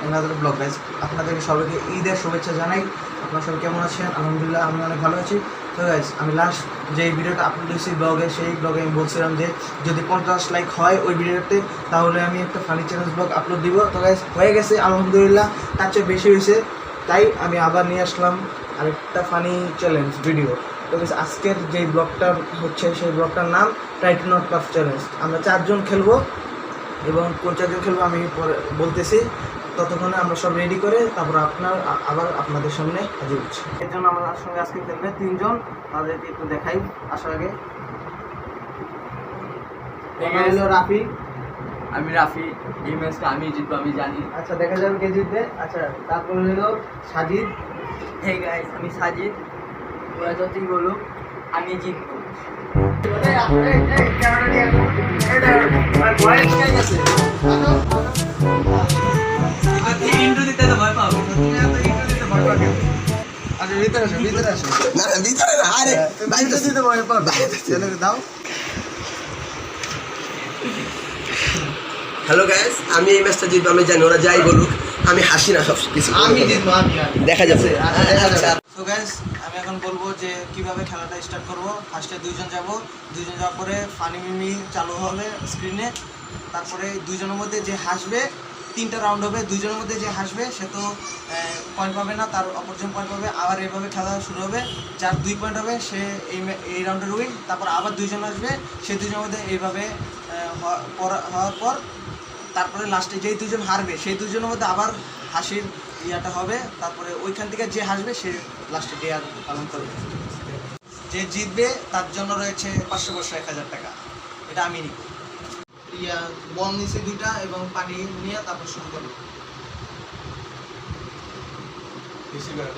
another blog guys. আপনাদেরকে সবাইকে ঈদের শুভেচ্ছা জানাই। আপনারা সবাই কেমন আছেন? আলহামদুলিল্লাহ আমি অনেক ভালো আছি। তো গাইস আমি লাস্ট যে ভিডিওটা আপলোড দিয়েছি ব্লগে, সেই ব্লগে আমি বলছিলাম যে যদি 50 লাইক হয় ওই ভিডিওতে তাহলে আমি একটা ফানি চ্যালেঞ্জ ব্লগ আপলোড দিব। তো গাইস হয়ে গেছে আলহামদুলিল্লাহ, তার চেয়ে বেশি হয়েছে, তাই আমি আবার নিয়ে আসলাম আরেকটা ফানি চ্যালেঞ্জ ভিডিও। তো গাইস আজকের যে ব্লগটা হচ্ছে সেই ব্লগটার নাম ট্রাই টু নট লাফ চ্যালেঞ্জ। আমরা 4 জন খেলবো এবং কোন 4 জন খেলবো আমি পরে বলতেছি। ততক্ষণে আমরা সব রেডি করে তারপর আবার আপনাদের সামনে হাজির হচ্ছি। এর জন্য আমার সঙ্গে আজকে খেলবে 3 জন, তাদেরকে একটু দেখাই আসার আগে। হলো রাফি। আমি রাফি, এই ম্যাচটা আমি জিতবো আমি জানি। আচ্ছা দেখা যাবে কে জিতবে। আচ্ছা তারপর হলো সাজিদ। হে গাইস আমি সাজিদ, ওরা যতই বলুক আমি জিতবো। ইন্ট্রো দিতে তো ভয় পাবো। আচ্ছা ভিতরে আসো, ভিতরে আসো। না না ভিতরে না, আরে বাইরে দিতে ভয় পাও, ছেলে দাও। হ্যালো গাইস, আমি এই ম্যাচটা জিতবো আমি জানি, ওরা যাই বলুক আমি হাসি না সব কিছু। আমি জিতবো, আমি দেখা যাচ্ছে। আচ্ছা তো গাইস আমি এখন বলবো যে কিভাবে খেলাটা স্টার্ট করব। ফার্স্টে 2 জন যাব, 2 জন যাওয়ার পরে ফানি মিমি চালু হবে স্ক্রিনে। তারপরে 2 জনের মধ্যে যে হাসবে 3টা রাউন্ড হবে। 2 জনের মধ্যে যে হাসবে সে তো পয়েন্ট পাবে না, তার অপরজন পয়েন্ট পাবে। আবার এইভাবে খেলা শুরু হবে। যার 2 পয়েন্ট হবে সে এই রাউন্ডের উইন। তারপর আবার 2 জন আসবে, সেই 2 জনের মধ্যে এইভাবে হওয়ার পর তারপরে লাস্টে যেই 2 জন হারবে সেই 2 জনের মধ্যে আবার হাসির ইয়াটা হবে। তারপরে ওইখান থেকে যে হাসবে সে লাস্টে ডেয়ার পালন করবে। যে জিতবে তার জন্য রয়েছে 500 1000 টাকা। এটা আমি নিব। বল নিচে 2টা এবং পানি নিয়ে তারপর শুরু করবো। বেশি করে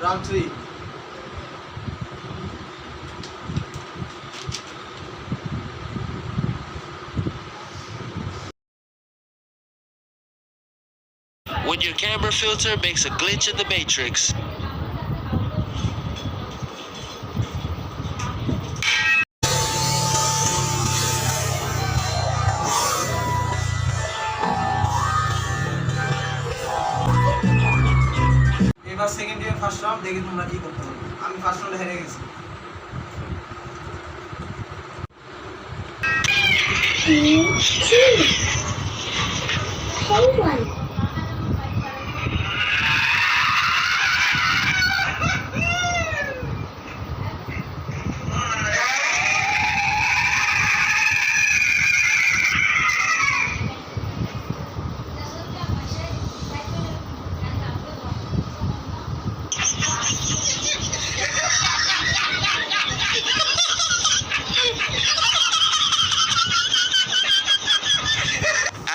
Round 3. When your camera filter makes a glitch in the matrix. এবার সেকেন্ড ইয়ার ফার্স্ট রাউন্ড দেখি তোমরা কি করতে পারো। আমি ফার্স্ট রাউন্ডে হেরে গেছি।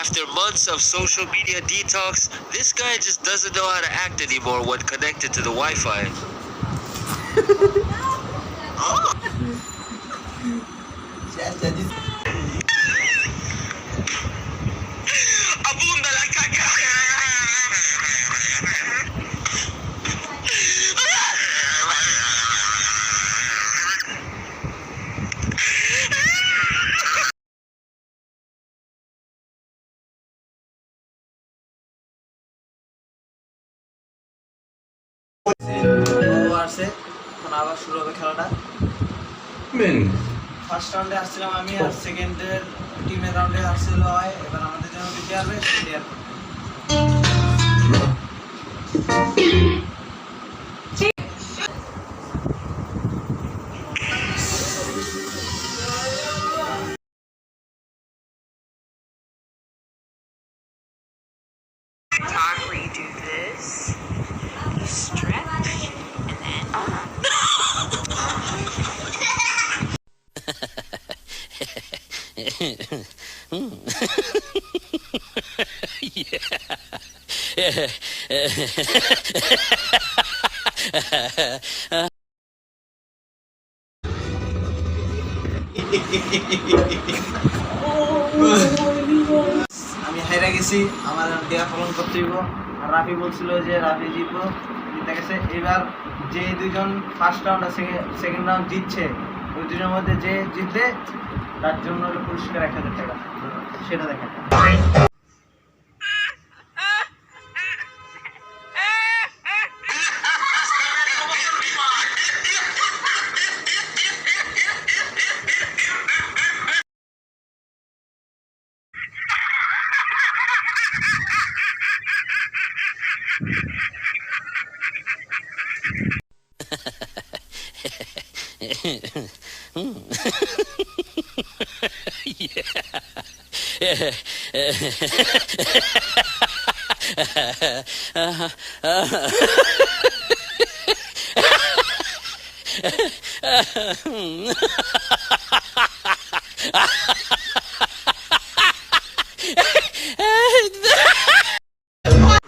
After months of social media detox, this guy just doesn't know how to act anymore when connected to the Wi-Fi. Abunda la caca. ও আসছে, এখন আবার শুরু হবে খেলাটা। ফার্স্ট রাউন্ডে আসছিলাম আমি, আর সেকেন্ডের টিমের রাউন্ডে আসছিল হয়। এবার আমাদের জন্য দিতে পারবে সে দেওয়ার আমি হেরে গেছি, আমার দেয়া পালন করতে হইব। আর রাফি বলছিল যে রাফি জিতবো, জিতে গেছে। এবার যে দুজন ফার্স্ট রাউন্ড আর সেকেন্ড রাউন্ড জিতছে, ওই দুজনের মধ্যে যে জিতবে তার জন্য হলো পুরস্কার 1000 টাকা। সেটা দেখেন।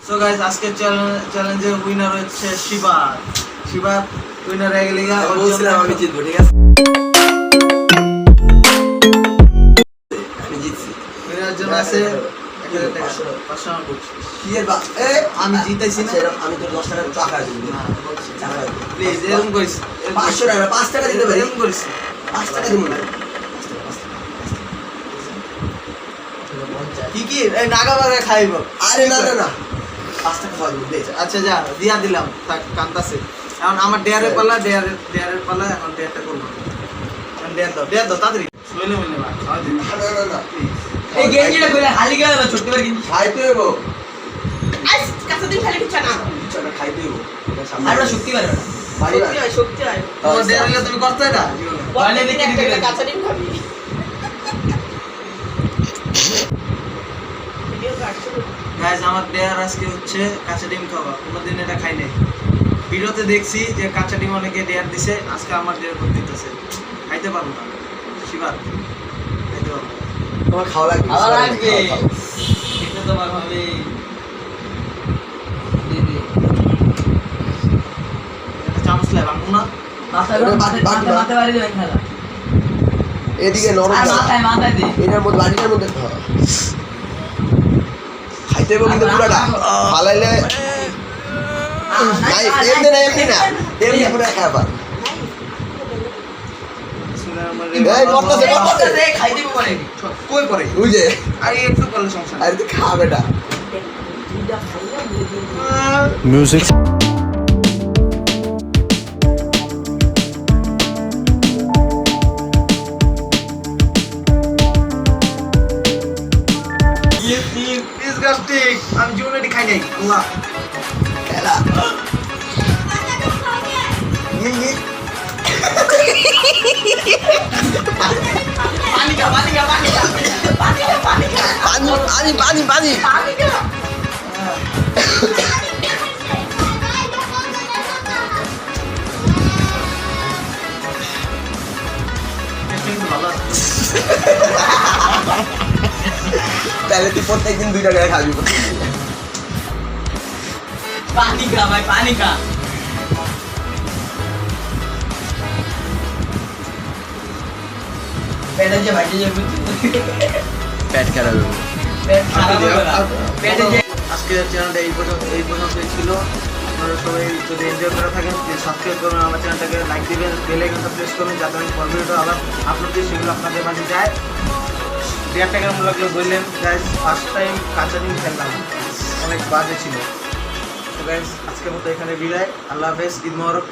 সো গাইস, আজকের চ্যালেঞ্জের উইনার হচ্ছে শিবা। শিবা উইনার হয়ে গেলে বলছিলাম আমি জিতবো, ঠিক আছে? আমি জিতছি। উইনার জন্য আছে 1000 টাকা। 500 টাকা করছি। কি এর আমি জিতেছি না। আমি তো 10 টাকা টাকা দিবি। প্লিজ এরকম করিস। 500 টাকা 5 টাকা দিতে পারি। এরকম করিস। 5 টাকা দিব না। কি এই নাগাবারে খাইব? আরে না না না, 5 টাকা খাওয়া দিব। আচ্ছা যা দিয়া দিলাম, থাক কান্তাছে। এখন আমার ডেয়ারের পালা, ডেয়ারের পালা। এখন ডেয়ারটা করবো। এখন ডেয়ার দাও তাড়াতাড়ি। শুইলে মিলে না খাওয়া দিবি। না না না, এই গেঞ্জিটা কইলে হালি গেল না, ছোট্ট করে গেঞ্জি। খাইতে হইব। আজ কাছে দিন খালি কিছু না চলো খাইতে হইব। আর ওরা শক্তি পারে না। বাড়ি শক্তি হয় তোমার ডেয়ার হলে তুমি করতে এটা বলে দেখি একটা করে কাঁচা ডিম খাবি ভিডিও কাটছো গাইস, আমার ডেয়ার আজকে হচ্ছে কাঁচা ডিম খাওয়া। কোনোদিন এটা খাই নাই। ভিডিওতে দেখছি যে কাঁচা ডিম অনেকে ডেয়ার দিছে, আজকে আমার ডেয়ার করে দিতেছে। খাইতে পারবো না শিবার, খাইতে পারবো না। তোমার খাওয়া লাগবে। খাওয়া লাগবে। এটা তোমার হবে। দিদি একটা চামচ লাই ভাঙবো না। মাথা বাড়ি দেবেন খেলা। এদিকে নরম আর না। মাথায় দে। এটার মধ্যে বাড়িটার মধ্যে খাইতে হইব কিন্তু পুরাটা। ফালাইলে নাই, এমনি না এমনি না, এমনি পুরা খাবার। এই করতেছে করতেছে। খাই দিব করে। কই করে ওই যে আর একটু করলে সমস্যা নাই। আরে তুই খা বেটা। Music. ডিসগাস্টিং। আমি জীবনে এটি খাই নাই। আল্লাহ খেলা মিনি পানি খা, পানি খা, পানি খা। পানি খা, পানি খা। পানি পানি পানি পানি খা। টেস্টিং ভালো আছে। তাহলে তুই প্রত্যেকদিন 2 টাকা খাবি। পানি খা ভাই, পানি খা। পেটে যে ভাই যে পেট খারাপ হবে। পেট খারাপ হবে না। পেটে যে আজকের চ্যানেলটা এই পর্যন্তই ছিল। আপনারা সবাই যদি এনজয় করে থাকেন, সাবস্ক্রাইব করবেন আমার চ্যানেলটাকে, লাইক দিবেন, বেল আইকনটা প্রেস করবেন যাতে আমি পরের ভিডিও আবার আপলোড দিই, সেগুলো আপনাদের মাঝে যায়। 1.5 টাকার মূল্য লাগলো বললেন। গাইস, ফার্স্ট টাইম কাঁচা ডিম খেললাম, অনেক বাজে ছিল। তো গাইস, আজকের মতো এখানে বিদায়। আল্লাহ হাফেজ, ঈদ মোবারক।